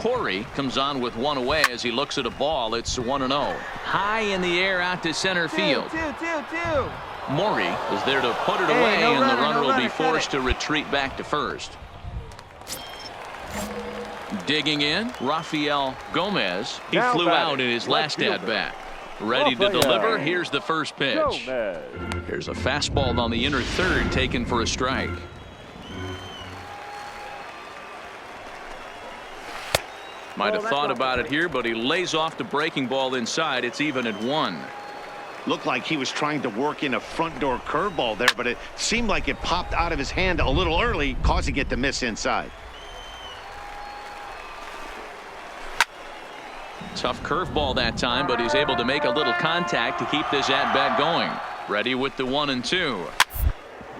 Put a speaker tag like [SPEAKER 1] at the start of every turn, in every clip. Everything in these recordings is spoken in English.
[SPEAKER 1] Corey comes on with one away as he looks at a ball. It's 1-0. High in the air out to center field. Maury is there to put it away, and the runner will be forced to retreat back to first. Digging in, Rafael Gomez. He flew out in his last at-bat. Ready to deliver. Here's the first pitch. Here's a fastball on the inner third taken for a strike. Might have thought about it here, but he lays off the breaking ball inside. It's even at 1.
[SPEAKER 2] Looked like he was trying to work in a front door curveball there, but it seemed like it popped out of his hand a little early, causing it to miss inside.
[SPEAKER 1] Tough curveball that time, but he's able to make a little contact to keep this at-bat going. Ready with the 1-2.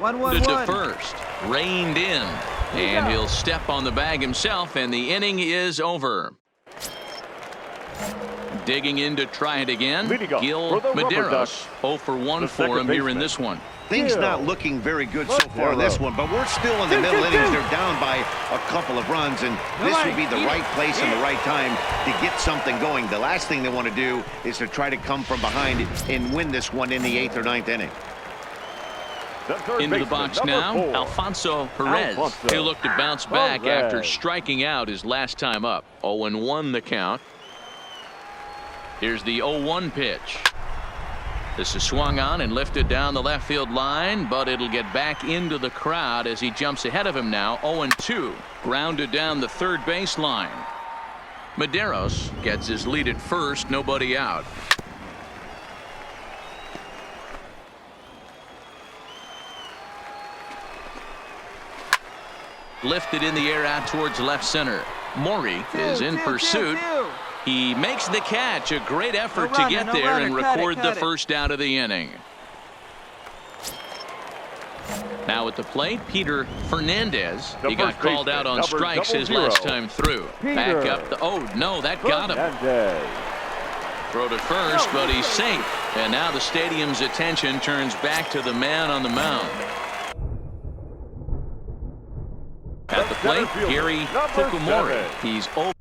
[SPEAKER 1] To first, reined in, and he'll step on the bag himself, and the inning is over. Digging in to try it again, Gil Medeiros. 0 for 1 for him here in this one.
[SPEAKER 2] Things not looking very good so far in this one, but we're still in the middle innings. They're down by a couple of runs, and this would be the right place and the right time to get something going. The last thing they want to do is to try to come from behind and win this one in the 8th or 9th inning.
[SPEAKER 1] Into the box now, Alfonso Perez. He'll look to bounce back after striking out his last time up. 0-1 the count. Here's the 0-1 pitch. This is swung on and lifted down the left field line, but it'll get back into the crowd as he jumps ahead of him now. 0-2. Grounded down the third base line. Medeiros gets his lead at first, nobody out. Lifted in the air out towards left center. Maury is in pursuit. He makes the catch. A great effort to get there and record the first out of the inning. Now at the plate, Peter Fernandez. He got called out on strikes his last time through. Back up the. Oh no, that got him. Throw to first, but he's safe. And now the stadium's attention turns back to the man on the mound. At the plate, Gary Fukumori. He's 0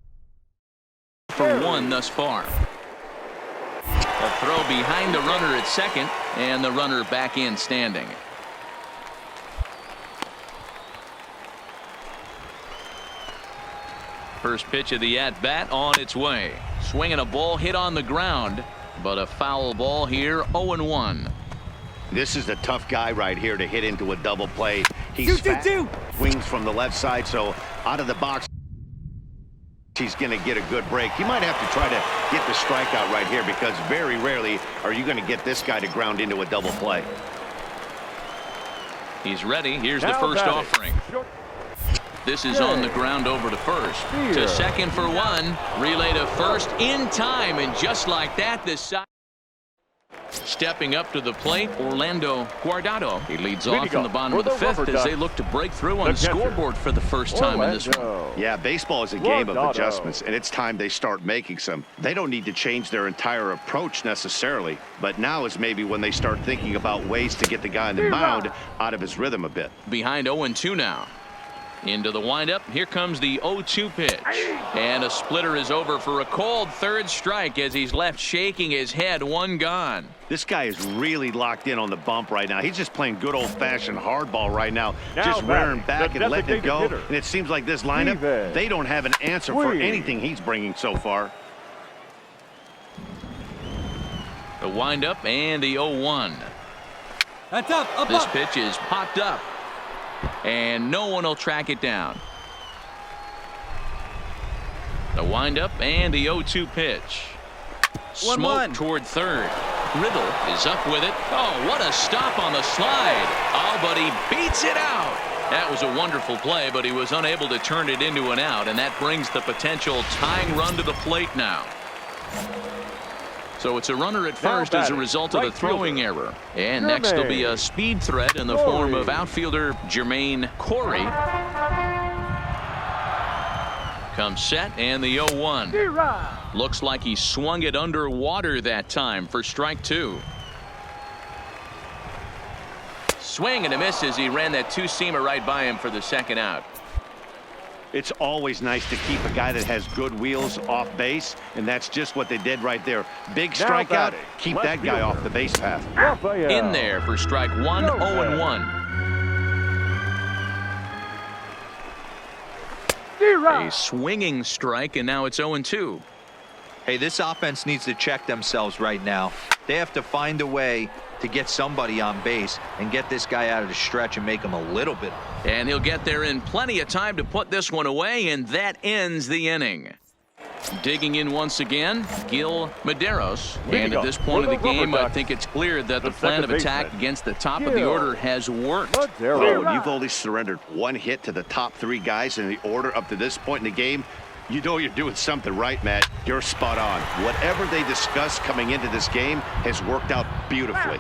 [SPEAKER 1] for 1 thus far. A throw behind the runner at second, and the runner back in standing. First pitch of the at-bat on its way. Swinging a ball hit on the ground, but a foul ball here. 0-1.
[SPEAKER 2] This is a tough guy right here to hit into a double play. He's fast, swings from the left side, so out of the box he's going to get a good break. He might have to try to get the strikeout right here, because very rarely are you going to get this guy to ground into a double play.
[SPEAKER 1] He's ready. Here's the first offering. This is on the ground over to first. To second for 1. Relay to first in time, and just like that, this side. Stepping up to the plate, Orlando Guardado. He leads off in the bottom of the 5th as they look to break through on the scoreboard for the first time in this one.
[SPEAKER 2] Yeah, baseball is a game of adjustments, and it's time they start making some. They don't need to change their entire approach necessarily, but now is maybe when they start thinking about ways to get the guy on the mound out of his rhythm a bit.
[SPEAKER 1] Behind 0-2 now. Into the windup. Here comes the 0-2 pitch. And a splitter is over for a called third strike as he's left shaking his head. 1 gone.
[SPEAKER 2] This guy is really locked in on the bump right now. He's just playing good old-fashioned hardball right now. Just rearing back and letting it go. And it seems like this lineup, they don't have an answer for anything he's bringing so far.
[SPEAKER 1] The windup and the 0-1.
[SPEAKER 3] That's up.
[SPEAKER 1] This pitch is popped up. And no one will track it down. The windup and the 0-2 pitch. Smoke toward third. Riddle is up with it. Oh, what a stop on the slide. Oh, but he beats it out. That was a wonderful play, but he was unable to turn it into an out, and that brings the potential tying run to the plate now. So it's a runner at first as a result of the throwing error. And next will be a speed threat in the form of outfielder Jermaine Corey. Comes set, and the 0-1. Looks like he swung it underwater that time for strike 2. Swing and a miss as he ran that two-seamer right by him for the second out.
[SPEAKER 2] It's always nice to keep a guy that has good wheels off base, and that's just what they did right there. Big strikeout. Keep that guy off the base path.
[SPEAKER 1] In there for strike one, 0-1. A swinging strike, and now it's 0-2.
[SPEAKER 4] Hey, this offense needs to check themselves right now. They have to find a way to get somebody on base and get this guy out of the stretch and make him a little bit.
[SPEAKER 1] And he'll get there in plenty of time to put this one away, and that ends the inning. Digging in once again, Gil Medeiros. And at this point of the game, I think it's clear that the plan of attack against the top of the order has worked.
[SPEAKER 2] When you've only surrendered one hit to the top three guys in the order up to this point in the game, you know you're doing something right, Matt. You're spot on. Whatever they discussed coming into this game has worked out beautifully.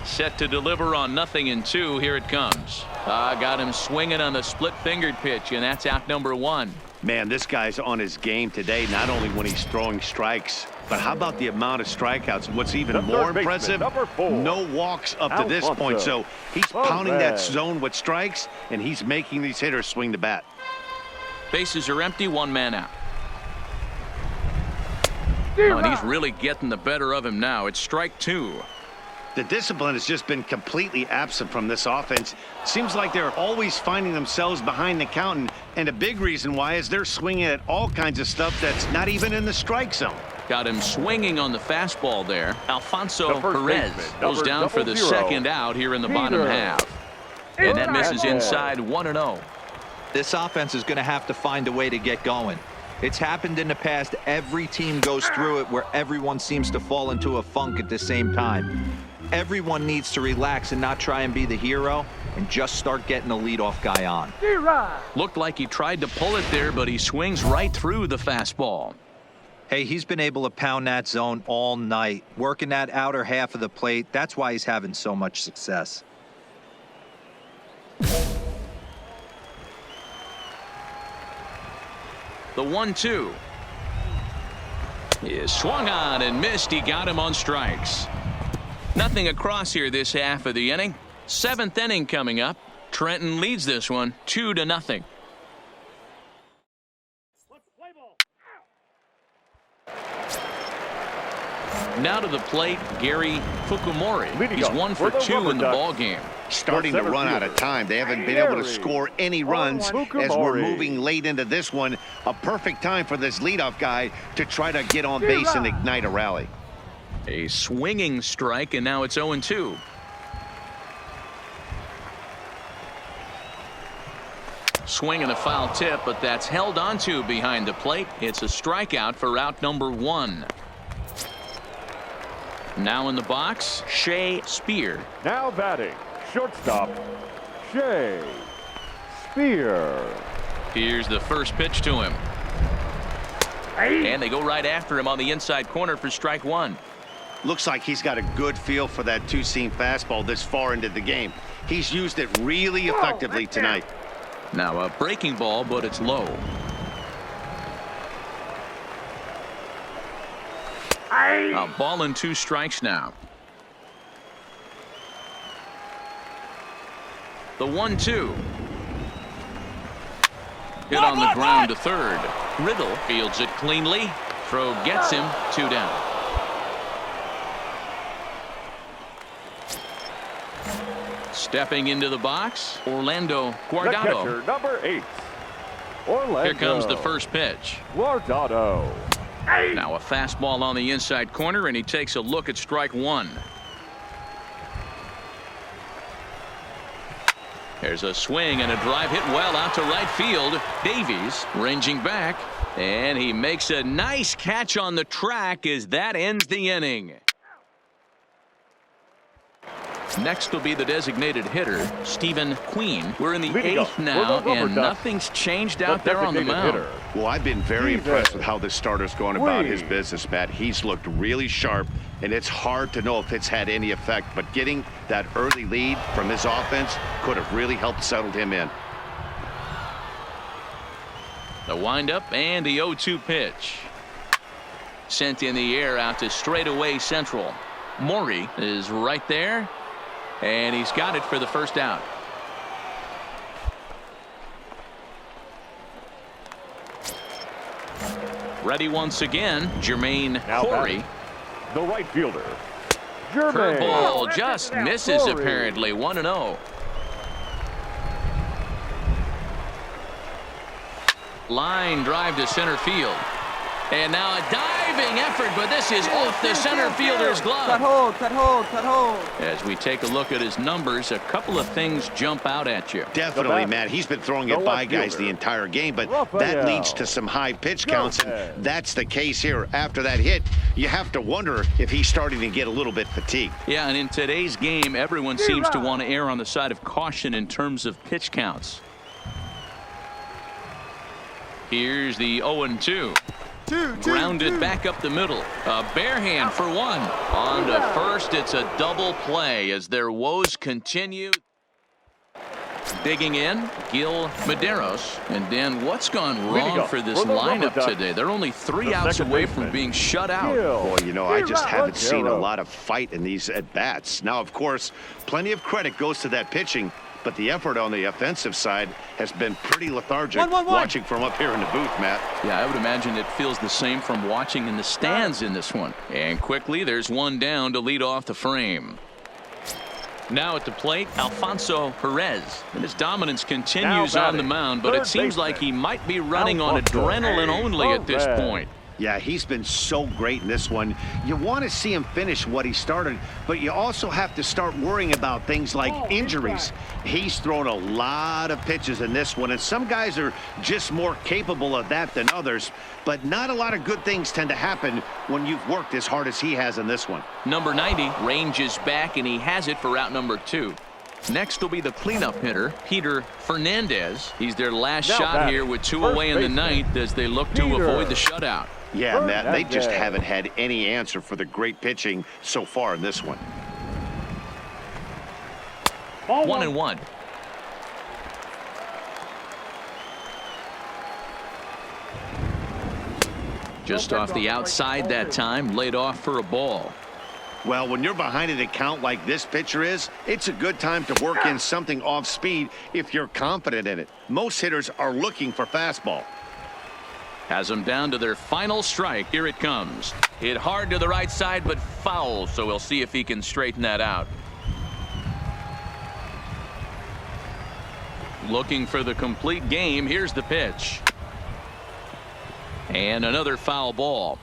[SPEAKER 1] Set to deliver on 0-2. Here it comes. Got him swinging on the split-fingered pitch, and that's out number 1.
[SPEAKER 2] Man, this guy's on his game today, not only when he's throwing strikes, but how about the amount of strikeouts? What's even more impressive, no walks up to this point. So he's pounding that zone with strikes, and he's making these hitters swing the bat.
[SPEAKER 1] Bases are empty, 1 man out. Oh, and he's really getting the better of him now. It's strike 2.
[SPEAKER 2] The discipline has just been completely absent from this offense. Seems like they're always finding themselves behind the count, and a big reason why is they're swinging at all kinds of stuff that's not even in the strike zone.
[SPEAKER 1] Got him swinging on the fastball there. Alfonso Perez goes down for the second out here in the bottom half. And that misses inside 1-0.
[SPEAKER 4] This offense is going to have to find a way to get going. It's happened in the past. Every team goes through it where everyone seems to fall into a funk at the same time. Everyone needs to relax and not try and be the hero and just start getting the leadoff guy on.
[SPEAKER 1] Looked like he tried to pull it there, but he swings right through the fastball.
[SPEAKER 4] Hey, he's been able to pound that zone all night, working that outer half of the plate. That's why he's having so much success.
[SPEAKER 1] The 1-2 is swung on and missed. He got him on strikes. Nothing across here this half of the inning. 7th inning coming up. Trenton leads this one 2-0. Now to the plate, Gary Fukumori. He's 1 for 2 in the ball game.
[SPEAKER 2] Starting to run out of time. They haven't been able to score any runs as we're moving late into this one. A perfect time for this leadoff guy to try to get on base and ignite a rally.
[SPEAKER 1] A swinging strike, and now it's 0-2. Swing and a foul tip, but that's held onto behind the plate. It's a strikeout for out number 1. Now in the box, Shea Spear.
[SPEAKER 5] Now batting, shortstop, Shea Spear.
[SPEAKER 1] Here's the first pitch to him. And they go right after him on the inside corner for strike 1.
[SPEAKER 2] Looks like he's got a good feel for that two-seam fastball this far into the game. He's used it really effectively tonight.
[SPEAKER 1] Now a breaking ball, but it's low. A ball and 2 strikes now. The 1-2. Hit on the ground to third. Riddle fields it cleanly. Throw gets him 2 down. Stepping into the box, Orlando Guardado.
[SPEAKER 5] The catcher, number 8, Orlando.
[SPEAKER 1] Here comes the first pitch.
[SPEAKER 5] Guardado.
[SPEAKER 1] Now a fastball on the inside corner, and he takes a look at strike 1. There's a swing and a drive hit well out to right field. Davies ranging back, and he makes a nice catch on the track as that ends the inning. Next will be the designated hitter, Stephen Queen. We're in the 8th now, and nothing's changed out there on the mound.
[SPEAKER 2] Well, I've been very impressed with how this starter's going about his business, Matt. He's looked really sharp, and it's hard to know if it's had any effect, but getting that early lead from his offense could have really helped settle him in.
[SPEAKER 1] The windup and the 0-2 pitch. Sent in the air out to straightaway central. Maury is right there. And he's got it for the first out. Ready once again, Jermaine
[SPEAKER 5] Now
[SPEAKER 1] Corey.
[SPEAKER 5] batting, the right fielder, Jermaine.
[SPEAKER 1] Curveball just misses
[SPEAKER 5] Corey.
[SPEAKER 1] apparently. 1-0. Line drive to center field. And now a diving effort, but this is off the center fielder's glove.
[SPEAKER 3] Cut hold, cut hold, cut hold.
[SPEAKER 1] As we take a look at his numbers, a couple of things jump out at you.
[SPEAKER 2] Definitely, Matt. He's been throwing it by guys the entire game, but that leads to some high pitch counts, and that's the case here. After that hit, you have to wonder if he's starting to get a little bit fatigued.
[SPEAKER 1] Yeah, and in today's game, everyone seems to want to err on the side of caution in terms of pitch counts. Here's the 0-2. Grounded back up the middle. A bare hand for one. On to first. It's a double play as their woes continue. Digging in, Gil Medeiros. And Dan, what's gone wrong for this lineup today? They're only 3 outs away from being shut out.
[SPEAKER 2] Boy, you know, I just haven't seen a lot of fight in these at-bats. Now, of course, plenty of credit goes to that pitching, but the effort on the offensive side has been pretty lethargic. Watching from up here in the booth, Matt.
[SPEAKER 1] Yeah, I would imagine it feels the same from watching in the stands in this one. And quickly, there's one down to lead off the frame. Now at the plate, Alfonso Perez. And his dominance continues on the mound, but it seems like he might be running on adrenaline only at this point.
[SPEAKER 2] Yeah, he's been so great in this one. You want to see him finish what he started, but you also have to start worrying about things like injuries. He's thrown a lot of pitches in this one, and some guys are just more capable of that than others, but not a lot of good things tend to happen when you've worked as hard as he has in this one.
[SPEAKER 1] Number 90 ranges back, and he has it for out number 2. Next will be the cleanup hitter, Peter Fernandez. He's their last shot here with 2 away in the ninth as they look to avoid the shutout.
[SPEAKER 2] Yeah, Matt, they just haven't had any answer for the great pitching so far in this one.
[SPEAKER 1] 1-1. Just off the outside that time, laid off for a ball.
[SPEAKER 2] Well, when you're behind an account like this pitcher is, it's a good time to work in something off speed if you're confident in it. Most hitters are looking for fastball.
[SPEAKER 1] Has them down to their final strike. Here it comes. Hit hard to the right side, but foul, so we'll see if he can straighten that out. Looking for the complete game. Here's the pitch. And another foul ball.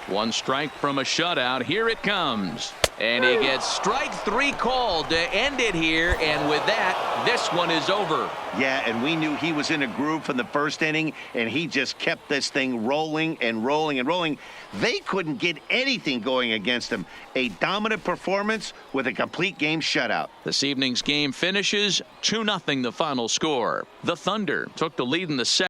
[SPEAKER 1] One strike from a shutout. Here it comes. And he gets strike 3 called to end it here. And with that, this one is over.
[SPEAKER 2] Yeah, and we knew he was in a groove from the first inning, and he just kept this thing rolling and rolling and rolling. They couldn't get anything going against him. A dominant performance with a complete game shutout.
[SPEAKER 1] This evening's game finishes 2-0 the final score. The Thunder took the lead in the second.